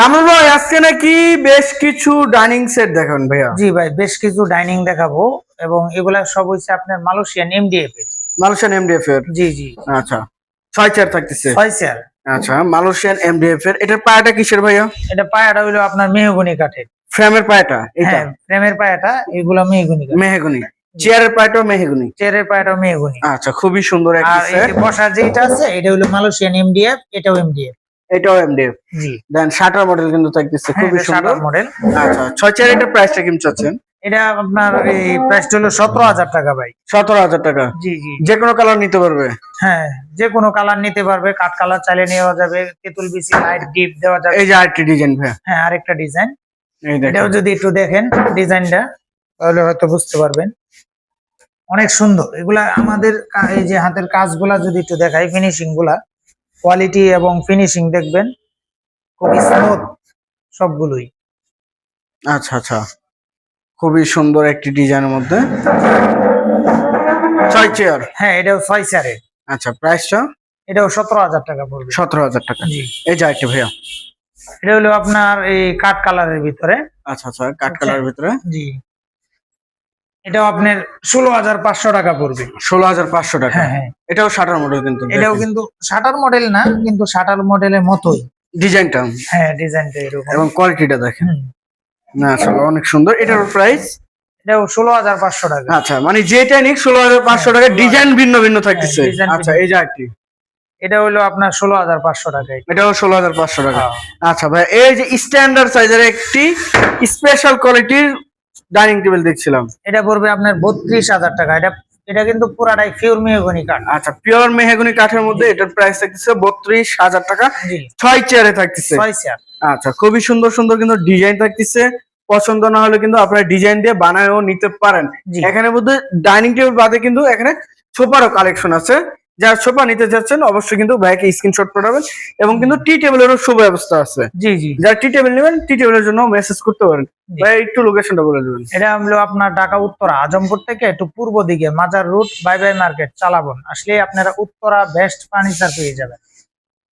কামরুল ভাই আজকে নাকি বেশ কিছু ডাইনিং সেট দেখাবেন ভাইয়া? জি ভাই, বেশ কিছু ডাইনিং দেখাবো এবং এগুলা সব হচ্ছে আপনার মালয়েশিয়ান এমডিএফ এর। মালয়েশিয়ান এমডিএফ এর। জি জি। আচ্ছা, 6 চেয়ার থাকতেছে। 6 চেয়ার। আচ্ছা, মালয়েশিয়ান এমডিএফ এর। এটার পায়াটা কিসের ভাইয়া? এটা পায়াটা হইলো আপনার মেহগনি কাঠের। ফ্রেমের পায়াটা এটা? হ্যাঁ, ফ্রেমের পায়াটা এগুলা মেহগনি কাঠ। মেহগনি। চেয়ারের পায়াটাও মেহগনি? চেয়ারের পায়াটাও মেহগনি। আচ্ছা, খুবই সুন্দর একটা আর এই সেট। যে বসার যেটা আছে এটা হইলো মালয়েশিয়ান এমডিএফ, এটাও এমডিএফ। এটাও এমডিএফ। জি। দেন শাটার মডেল কিন্তু থাকতেছে, খুবই সুন্দর শাটার মডেল। আচ্ছা, 6 চেয়ার এটার প্রাইসটা কেমন চাচ্ছেন? এটা আপনার এই প্রাইসটা হলো 17,000 টাকা ভাই। 17,000 টাকা? জি জি। যে কোনো কালার নিতে পারবে? হ্যাঁ, যে কোনো কালার নিতে পারবে, কাঠ কালার চাইলে নেওয়া যাবে, তেঁতুল বিচি লাইট ডিপ দেওয়া যাবে। এই যে আরেকটি ডিজাইন ভাইয়া। হ্যাঁ, আরেকটা ডিজাইন। এই দেখেন। এটাও যদি একটু দেখেন ডিজাইনটা তাহলে হয়তো বুঝতে পারবেন। অনেক সুন্দর এগুলা আমাদের এই যে হাতের কাজগুলা যদি একটু দেখাই, ফিনিশিং গুলা, কোয়ালিটি এবং ফিনিশিং দেখবেন খুবই স্মুথ সবগুলোই। আচ্ছা আচ্ছা, খুবই সুন্দর একটি ডিজাইনের মধ্যে 6 চেয়ার। হ্যাঁ, এটাও 6 চেয়ারের। আচ্ছা, প্রাইসটা? এটাও 17,000 টাকা পড়বে। 17,000 টাকা। জি। এই যে আরেকটি ভাইয়া। এটা হলো আপনার এই কাঠ কালারের ভিতরে। আচ্ছা আচ্ছা, কাঠ কালারের ভিতরে। জি। এটাও আপনার 16,500 টাকা পড়বে। 16,500 টাকা। হ্যাঁ হ্যাঁ। এটাও শাটার মডেল কিন্তু? এটাও কিন্তু শাটার মডেল না, কিন্তু শাটার মডেলের মতোই ডিজাইনটা? হ্যাঁ, ডিজাইনটা এরকম। এবং কোয়ালিটিটা দেখেন। হুম। না আসলে অনেক সুন্দর। এটার প্রাইস? এটাও 16,500 টাকা। আচ্ছা, মানে যেটা নিক 16,500 টাকা, ডিজাইন ভিন্ন ভিন্ন থাকতেছে। হ্যাঁ, ডিজাইন আচ্ছা, এই যে আরেকটি। এটা হলো আপনার 16,500 টাকা। এটাও 16,500 টাকা। হ্যাঁ। আচ্ছা ভাই, এই যে স্ট্যান্ডার্ড সাইজের একটি স্পেশাল কোয়ালিটির ডাইনিং টেবিল দেখছিলাম। এটা পড়বে আপনার 32,000 টাকা। এটা কিন্তু পুরাটাই পিওর মেহগনি কাঠ। আচ্ছা, পিওর মেহগনি কাঠের মধ্যে এটার প্রাইস থাকতেছে 32,000 টাকা। জি। 6 চেয়ারে থাকতেছে। 6 চেয়ার। আচ্ছা, খুবই সুন্দর সুন্দর কিন্তু ডিজাইন থাকতেছে। পছন্দ না হলে কিন্তু আপনারা ডিজাইন দিয়ে বানায়ও নিতে পারেন। জি। এখানে মধ্যে ডাইনিং টেবিল বাদে কিন্তু এখানে সোফারও কালেকশন আছে। যারা সোফা নিতে যাচ্ছেন অবশ্যই কিন্তু ভাইকে স্ক্রিনশট পাঠাবেন। এবং কিন্তু টি টেবিলেরও সুব্যবস্থা আছে। জি জি। যারা টি টেবিল নেবেন, টি টেবিলের জন্য মেসেজ করতে পারেন। ভাই একটু লোকেশনটা বলে দেবেন। এটা হলো আপনার ঢাকা উত্তরা আজমপুর থেকে একটু পূর্ব দিকে মাজার রুট, বাই বাই মার্কেট, চালাবন আসলে আপনারা উত্তরা বেস্ট ফার্নিচার পেয়ে যাবেন।